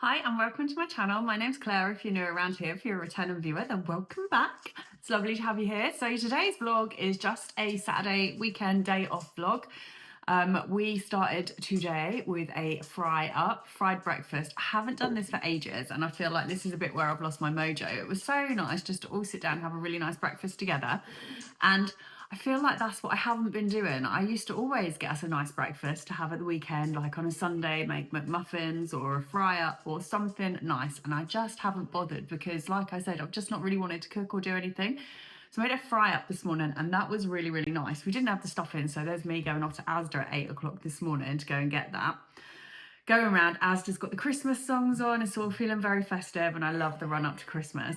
Hi and welcome to my channel. My name's Claire. If you're new around here, if you're a returning viewer, then welcome back. It's lovely to have you here. So today's vlog is just a Saturday weekend day off vlog. We started today with a fried breakfast. I haven't done this for ages and I feel like this is a bit where I've lost my mojo. It was so nice just to all sit down and have a really nice breakfast together. And I feel like that's what I haven't been doing. I used to always get us a nice breakfast to have at the weekend, like on a Sunday, make McMuffins or a fry up or something nice. And I just haven't bothered because, like I said, I've just not really wanted to cook or do anything. So I made a fry up this morning and that was really, really nice. We didn't have the stuff in, so there's me going off to Asda at 8 o'clock this morning to go and get that. Going around, Asda's got the Christmas songs on. It's all feeling very festive and I love the run up to Christmas.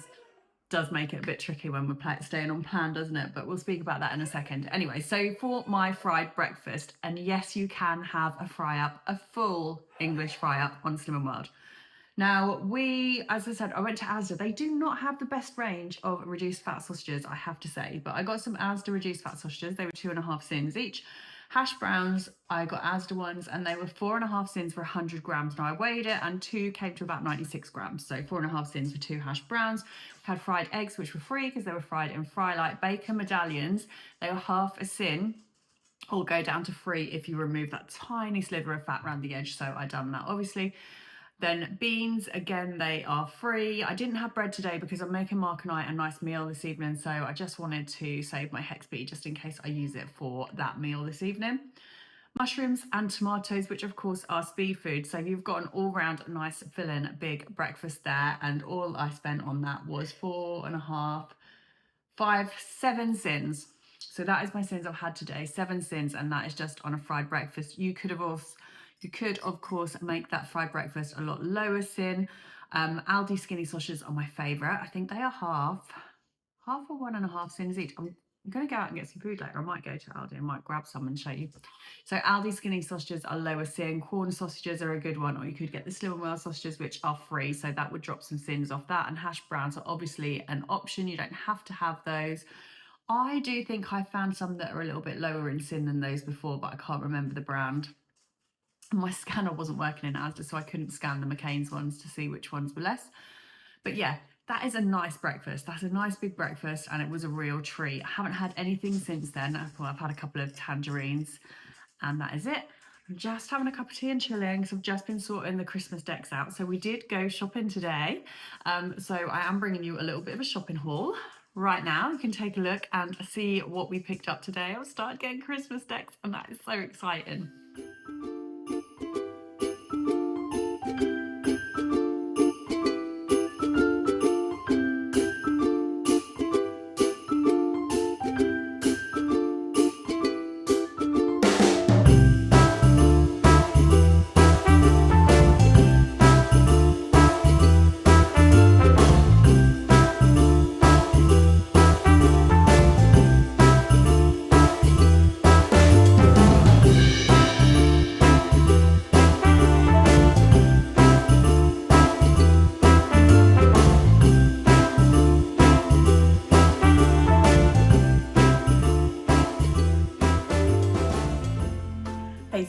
Does make it a bit tricky when we're staying on plan, doesn't it? But we'll speak about that in a second. Anyway, so for my fried breakfast, and yes, you can have a fry up, a full English fry up on Slim and World. Now, as I said, I went to Asda. They do not have the best range of reduced fat sausages, I have to say, but I got some Asda reduced fat sausages. They were 2.5 sins each. Hash browns, I got Asda ones and they were 4.5 sins for 100 grams. Now I weighed it and two came to about 96 grams. So 4.5 sins for 2 hash browns. We had fried eggs, which were free because they were fried in Frylight. Bacon medallions, they were half a sin, or go down to free if you remove that tiny sliver of fat around the edge. So I done that obviously. Then beans, again, they are free. I didn't have bread today because I'm making Mark and I a nice meal this evening. So I just wanted to save my hex bead just in case I use it for that meal this evening. Mushrooms and tomatoes, which of course are speed food. So you've got an all-round nice filling big breakfast there. And all I spent on that was 7 sins. So that is my sins I've had today, 7 sins, and that is just on a fried breakfast. You could of course make that fried breakfast a lot lower sin. Aldi skinny sausages are my favourite. I think they are half or 1.5 sins each. I'm going to go out and get some food later. I might go to Aldi and might grab some and show you. So Aldi skinny sausages are lower sin. Corn sausages are a good one, or you could get the Slim and Well sausages, which are free. So that would drop some sins off that. And hash browns are obviously an option. You don't have to have those. I do think I found some that are a little bit lower in sin than those before, but I can't remember the brand. My scanner wasn't working in Asda, so I couldn't scan the McCain's ones to see which ones were less. But yeah, that is a nice breakfast. That's a nice big breakfast and it was a real treat. I haven't had anything since then. Well, I've had a couple of tangerines and that is it. I'm just having a cup of tea and chilling because I've just been sorting the Christmas decks out. So we did go shopping today. So I am bringing you a little bit of a shopping haul. Right now, you can take a look and see what we picked up today. I've started getting Christmas decks and that is so exciting.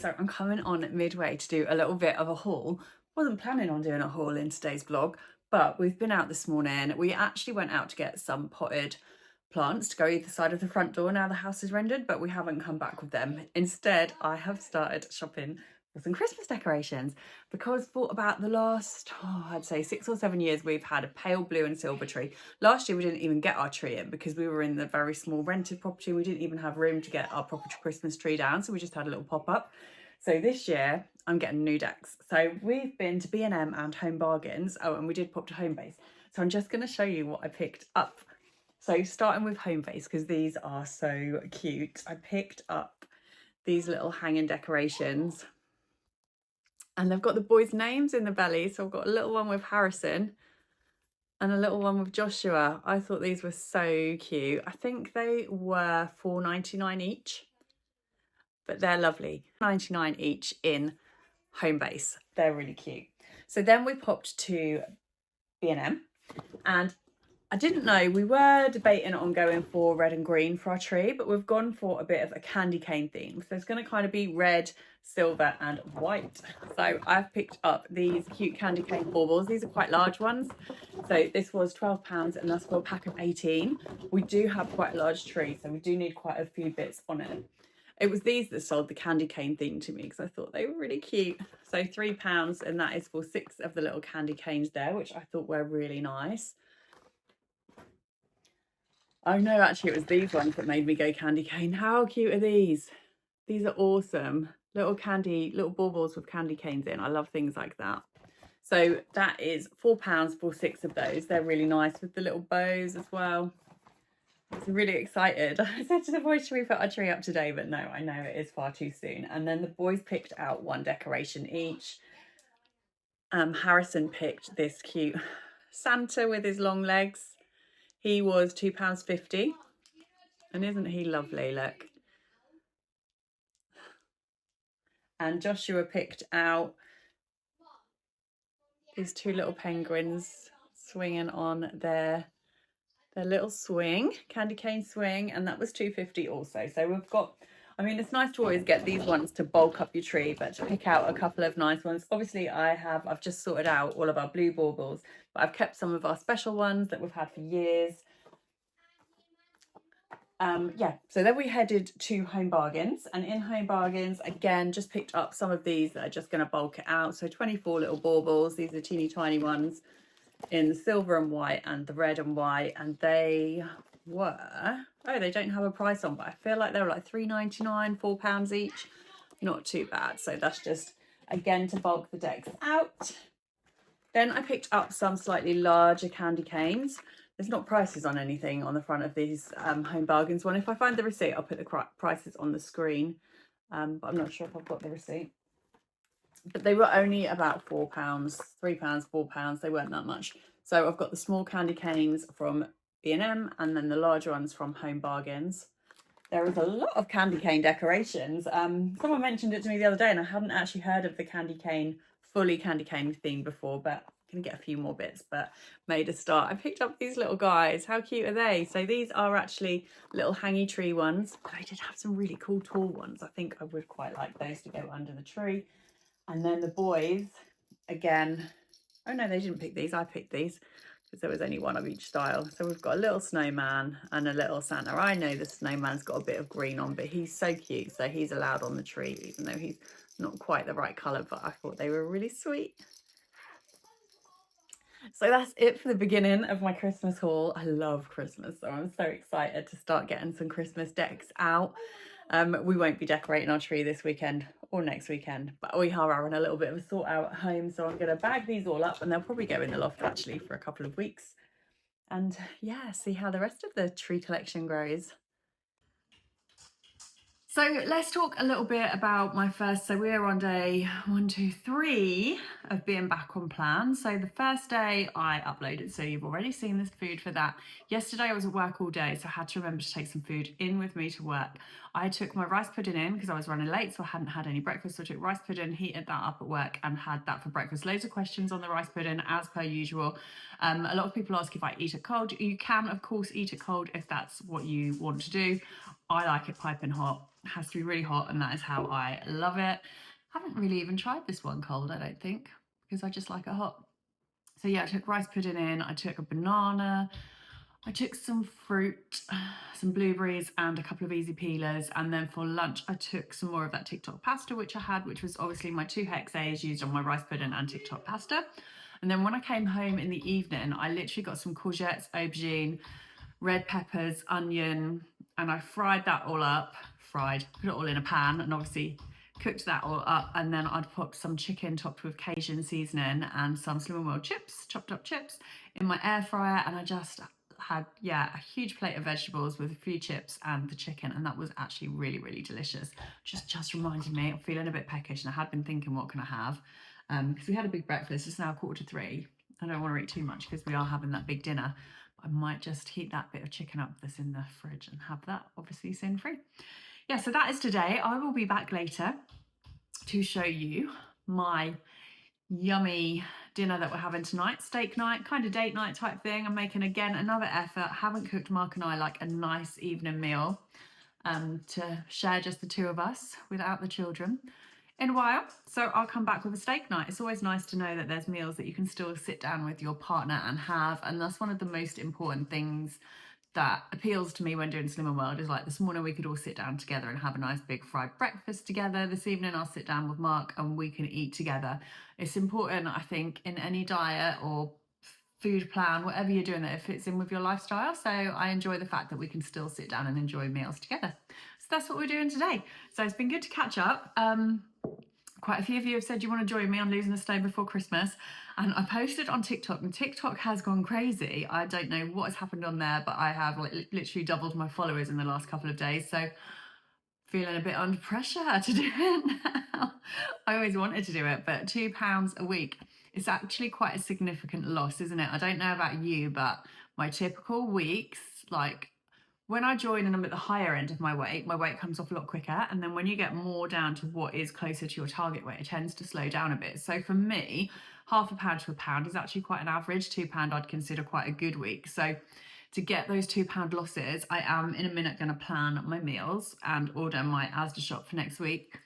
So I'm coming on midway to do a little bit of a haul. Wasn't planning on doing a haul in today's vlog, but we've been out this morning. We actually went out to get some potted plants to go either side of the front door now the house is rendered, but we haven't come back with them. Instead, I have started shopping for some Christmas decorations because for about the last, I'd say 6 or 7 years, we've had a pale blue and silver tree. Last year, we didn't even get our tree in because we were in the very small rented property. We didn't even have room to get our proper Christmas tree down, so we just had a little pop-up. So this year, I'm getting new decks. So we've been to B&M and Home Bargains. Oh, and we did pop to Homebase. So I'm just going to show you what I picked up. So starting with Homebase, because these are so cute. I picked up these little hanging decorations. And they've got the boys' names in the belly. So I've got a little one with Harrison and a little one with Joshua. I thought these were so cute. I think they were $4.99 each. But they're lovely. $99 each in Homebase. They're really cute. So then we popped to B&M and I didn't know, we were debating on going for red and green for our tree, but we've gone for a bit of a candy cane theme. So it's going to kind of be red, silver and white. So I've picked up these cute candy cane baubles. These are quite large ones. So this was £12 and that's for a pack of 18. We do have quite a large tree, so we do need quite a few bits on it. It was these that sold the candy cane theme to me because I thought they were really cute. So £3 and that is for 6 of the little candy canes there, which I thought were really nice. Oh no, actually it was these ones that made me go candy cane. How cute are these? These are awesome. Little baubles with candy canes in. I love things like that. So that is £4 for 6 of those. They're really nice with the little bows as well. I was really excited. I said to the boys, should we put our tree up today? But no, I know it is far too soon. And then the boys picked out one decoration each. Harrison picked this cute Santa with his long legs. He was £2.50. And isn't he lovely? Look. And Joshua picked out these 2 little penguins swinging on their little swing, candy cane swing, and that was £2.50 also. So we've got, I mean, it's nice to always get these ones to bulk up your tree, but to pick out a couple of nice ones. Obviously I've just sorted out all of our blue baubles, but I've kept some of our special ones that we've had for years. Yeah, so then we headed to Home Bargains, and in Home Bargains again just picked up some of these that are just going to bulk it out. So 24 little baubles. These are teeny tiny ones in the silver and white and the red and white, and they were, oh, they don't have a price on, but I feel like they were like £3.99, £4 each. Not too bad. So that's just again to bulk the decks out. Then I picked up some slightly larger candy canes. There's not prices on anything on the front of these Home Bargains one. If I find the receipt, I'll put the prices on the screen, but I'm not sure if I've got the receipt. But they were only about £4, £3, £4. They weren't that much. So I've got the small candy canes from B&M and then the large ones from Home Bargains. There is a lot of candy cane decorations. Someone mentioned it to me the other day and I hadn't actually heard of the fully candy cane theme before, but I'm gonna get a few more bits, but made a start. I picked up these little guys. How cute are they? So these are actually little hangy tree ones, but I did have some really cool tall ones. I think I would quite like those to go under the tree. And then the boys, again, oh no, they didn't pick these. I picked these because there was only one of each style. So we've got a little snowman and a little Santa. I know the snowman's got a bit of green on, but he's so cute. So he's allowed on the tree, even though he's not quite the right colour, but I thought they were really sweet. So that's it for the beginning of my Christmas haul. I love Christmas, so I'm so excited to start getting some Christmas decks out. We won't be decorating our tree this weekend or next weekend, but we are having a little bit of a sort out at home, so I'm going to bag these all up and they'll probably go in the loft actually for a couple of weeks, and yeah, see how the rest of the tree collection grows. So let's talk a little bit about my first, so we're on day 1, 2, 3 of being back on plan. So the first day I uploaded, so you've already seen this food for that. Yesterday I was at work all day, so I had to remember to take some food in with me to work. I took my rice pudding in because I was running late, so I hadn't had any breakfast. So I took rice pudding, heated that up at work and had that for breakfast. Loads of questions on the rice pudding as per usual. A lot of people ask if I eat it cold. You can of course eat it cold if that's what you want to do. I like it piping hot. It has to be really hot, and that is how I love it. I haven't really even tried this one cold, I don't think, because I just like it hot. So yeah, I took rice pudding in, I took a banana, I took some fruit, some blueberries and a couple of easy peelers, and then for lunch I took some more of that TikTok pasta which I had, which was obviously my 2 hexas used on my rice pudding and TikTok pasta. And then when I came home in the evening, I literally got some courgettes, aubergine, red peppers, onion, and I fried that all up, put it all in a pan and obviously cooked that all up, and then I'd put some chicken topped with Cajun seasoning and some Slim & Will chips, chopped up chips, in my air fryer, and I just had, yeah, a huge plate of vegetables with a few chips and the chicken, and that was actually really, really delicious. Just reminded me, I'm feeling a bit peckish, and I had been thinking, what can I have? Because we had a big breakfast. It's now 3:15. I don't want to eat too much because we are having that big dinner. I might just heat that bit of chicken up that's in the fridge and have that, obviously sin free. Yeah, so that is today. I will be back later to show you my yummy dinner that we're having tonight. Steak night, kind of date night type thing. I'm making, again, another effort. Haven't cooked Mark and I like a nice evening meal to share just the two of us without the children in a while. So I'll come back with a steak night. It's always nice to know that there's meals that you can still sit down with your partner and have. And that's one of the most important things that appeals to me when doing Slimming World, is like this morning we could all sit down together and have a nice big fried breakfast together. This evening I'll sit down with Mark and we can eat together. It's important, I think, in any diet or food plan, whatever you're doing, that it fits in with your lifestyle. So I enjoy the fact that we can still sit down and enjoy meals together. So that's what we're doing today. So it's been good to catch up. Quite a few of you have said you want to join me on losing a stone before Christmas, and I posted on TikTok, and TikTok has gone crazy. I don't know what has happened on there, but I have literally doubled my followers in the last couple of days, so feeling a bit under pressure to do it now. I always wanted to do it, but £2 a week, it's actually quite a significant loss, isn't it? I don't know about you, but my typical weeks, like when I join and I'm at the higher end of my weight comes off a lot quicker. And then when you get more down to what is closer to your target weight, it tends to slow down a bit. So for me, £0.50 to £1 is actually quite an average. £2 I'd consider quite a good week. So to get those £2 losses, I am in a minute going to plan my meals and order my Asda shop for next week.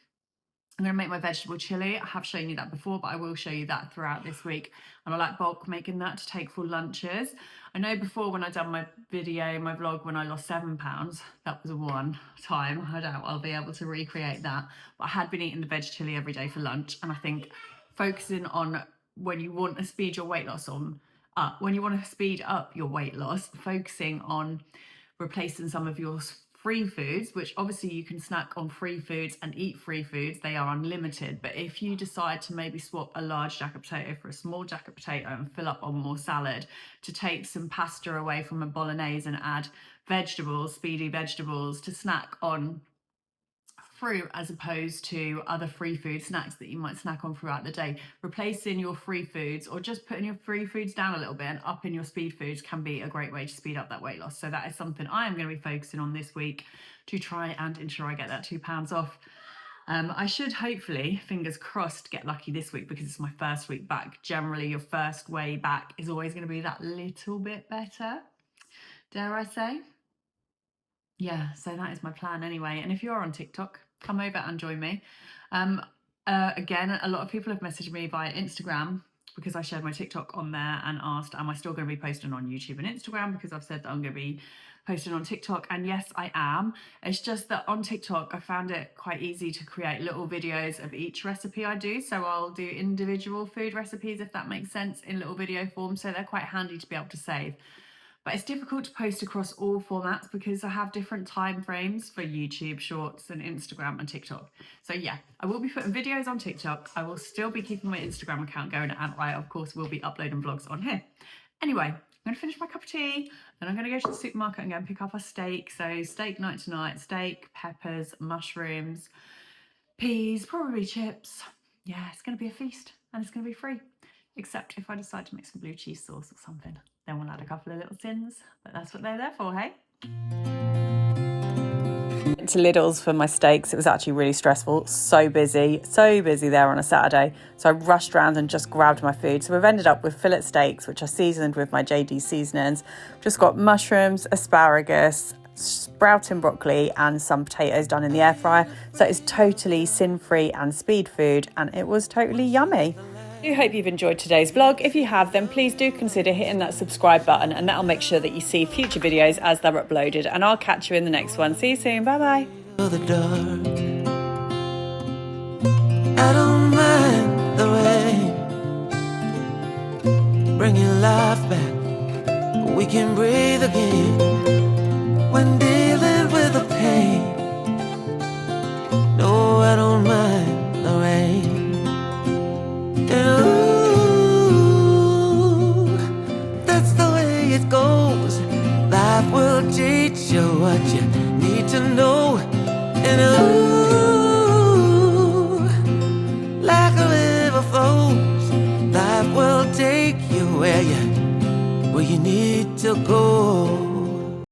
I'm going to make my vegetable chili. I have shown you that before, but I will show you that throughout this week. And I like bulk making that to take full lunches. I know before when I done my video, my vlog, when I lost £7, that was a one time. I doubt I'll be able to recreate that. But I had been eating the veg chili every day for lunch. And I think focusing on when you want to speed your weight loss when you want to speed up your weight loss, focusing on replacing some of your free foods, which obviously you can snack on free foods and eat free foods, they are unlimited. But if you decide to maybe swap a large jacket potato for a small jacket potato and fill up on more salad, to take some pasta away from a bolognese and add vegetables, speedy vegetables, to snack on fruit as opposed to other free food snacks that you might snack on throughout the day, replacing your free foods or just putting your free foods down a little bit and upping your speed foods can be a great way to speed up that weight loss. So that is something I am going to be focusing on this week to try and ensure I get that £2 off. I should hopefully, fingers crossed, get lucky this week because it's my first week back. Generally your first way back is always going to be that little bit better, dare I say. Yeah, so that is my plan anyway. And if you're on TikTok, come over and join me. Again, a lot of people have messaged me via Instagram because I shared my TikTok on there and asked, am I still going to be posting on YouTube and Instagram? Because I've said that I'm going to be posting on TikTok, and yes, I am. It's just that on TikTok, I found it quite easy to create little videos of each recipe I do. So I'll do individual food recipes, if that makes sense, in little video form. So they're quite handy to be able to save. But it's difficult to post across all formats because I have different time frames for YouTube Shorts and Instagram and TikTok. So yeah, I will be putting videos on TikTok. I will still be keeping my Instagram account going, and I, of course, will be uploading vlogs on here. Anyway, I'm going to finish my cup of tea, and I'm going to go to the supermarket and go and pick up our steak. So steak night tonight, steak, peppers, mushrooms, peas, probably chips. Yeah, it's going to be a feast, and it's going to be free. Except if I decide to make some blue cheese sauce or something. Then we'll add a couple of little sins, but that's what they're there for, hey? Went to Lidl's for my steaks. It was actually really stressful, so busy there on a Saturday. So I rushed around and just grabbed my food. So we've ended up with fillet steaks, which are seasoned with my JD seasonings. Just got mushrooms, asparagus, sprouting broccoli and some potatoes done in the air fryer. So it's totally sin-free and speed food, and it was totally yummy. I do hope you've enjoyed today's vlog. If you have, then please do consider hitting that subscribe button, and that'll make sure that you see future videos as they're uploaded. And I'll catch you in the next one. See you soon. Bye bye. The dark. I don't mind the rain. Bring your life back. We can breathe again when dealing with the pain. No, I don't mind the rain. Ooh, that's the way it goes. Life will teach you what you need to know. And ooh,